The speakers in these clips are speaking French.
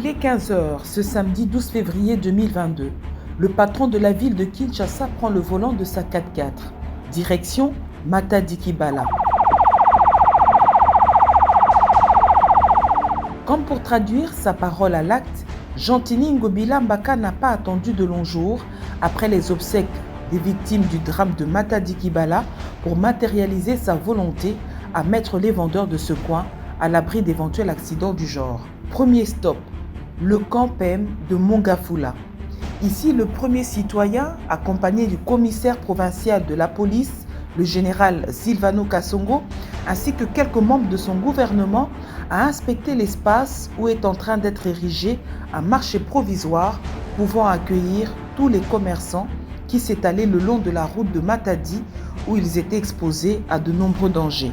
Il est 15 heures ce samedi 12 février 2022. Le patron de la ville de Kinshasa prend le volant de sa 4x4. Direction Matadi-Kibala. Comme pour traduire sa parole à l'acte, Gentini Ngobila Mbaka n'a pas attendu de longs jours après les obsèques des victimes du drame de Matadi-Kibala pour matérialiser sa volonté à mettre les vendeurs de ce coin à l'abri d'éventuels accidents du genre. Premier stop, le camp PM de Mongafula. Ici, le premier citoyen, accompagné du commissaire provincial de la police, le général Silvano Kassongo, ainsi que quelques membres de son gouvernement, a inspecté l'espace où est en train d'être érigé un marché provisoire pouvant accueillir tous les commerçants qui s'étalaient le long de la route de Matadi où ils étaient exposés à de nombreux dangers.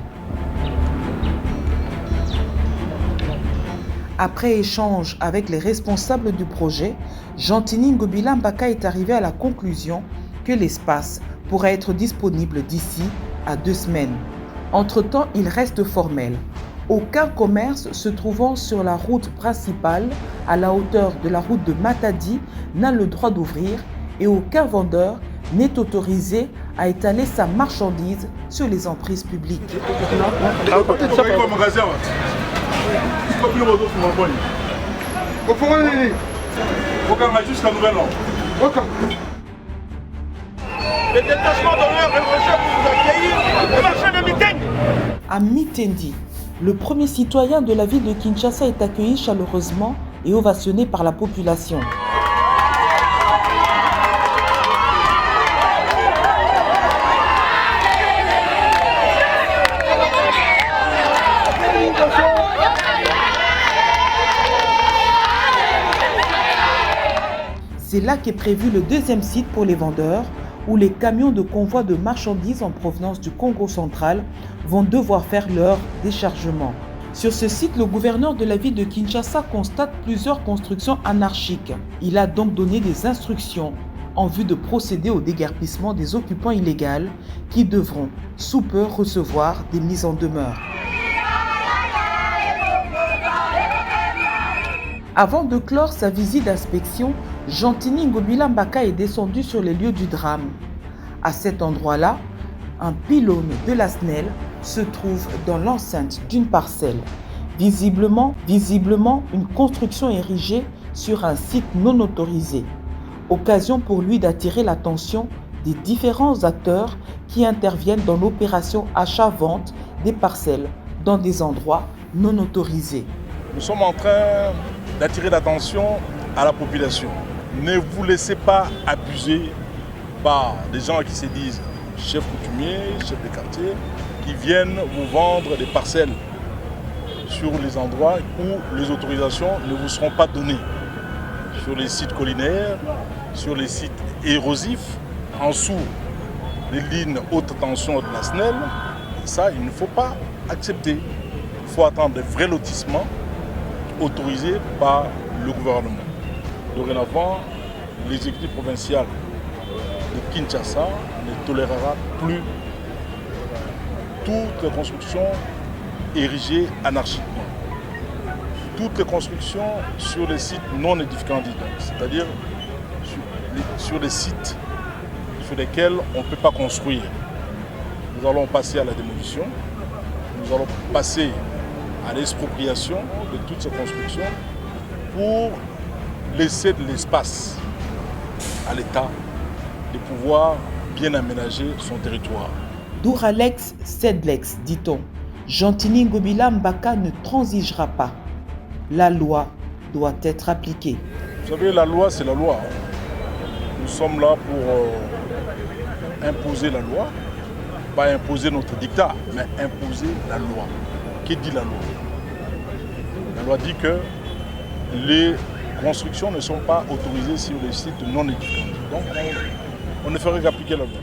Après échange avec les responsables du projet, Gentini Ngobila Mbaka est arrivé à la conclusion que l'espace pourrait être disponible d'ici à 2 semaines. Entre-temps, il reste formel. Aucun commerce se trouvant sur la route principale à la hauteur de la route de Matadi n'a le droit d'ouvrir et aucun vendeur n'est autorisé à étaler sa marchandise sur les emprises publiques. Le détachement d'honneur est reçu pour vous accueillir au marché de Mitendi. À Mitendi, le premier citoyen de la ville de Kinshasa est accueilli chaleureusement et ovationné par la population. C'est là qu'est prévu le deuxième site pour les vendeurs, où les camions de convoi de marchandises en provenance du Congo central vont devoir faire leur déchargement. Sur ce site, le gouverneur de la ville de Kinshasa constate plusieurs constructions anarchiques. Il a donc donné des instructions en vue de procéder au déguerpissement des occupants illégaux qui devront, sous peu, recevoir des mises en demeure. Avant de clore sa visite d'inspection, Gentini Ngobila Mbaka est descendu sur les lieux du drame. À cet endroit-là, un pylône de la SNEL se trouve dans l'enceinte d'une parcelle. Visiblement, une construction érigée sur un site non autorisé. Occasion pour lui d'attirer l'attention des différents acteurs qui interviennent dans l'opération achat-vente des parcelles dans des endroits non autorisés. Nous sommes en train d'attirer l'attention à la population. Ne vous laissez pas abuser par des gens qui se disent chefs coutumiers, chefs de quartier, qui viennent vous vendre des parcelles sur les endroits où les autorisations ne vous seront pas données. Sur les sites collinaires, sur les sites érosifs, en dessous des lignes haute tension de la SNEL. Et ça, il ne faut pas accepter. Il faut attendre des vrais lotissements autorisés par le gouvernement. Dorénavant, l'exécutif provincial de Kinshasa ne tolérera plus toutes les constructions érigées anarchiquement. Toutes les constructions sur les sites non édificants, c'est-à-dire sur les sites sur lesquels on ne peut pas construire. Nous allons passer à la démolition, nous allons passer à l'expropriation de toutes ces constructions pour laisser de l'espace à l'État de pouvoir bien aménager son territoire. Douralex Sedlex, dit-on. Gentini Ngobila Mbaka ne transigera pas. La loi doit être appliquée. Vous savez, la loi, c'est la loi. Nous sommes là pour imposer la loi, pas imposer notre dictat, mais imposer la loi. Qui dit la loi? La loi dit que les constructions ne sont pas autorisées sur les sites non édificants. Donc on ne ferait qu'appliquer la loi.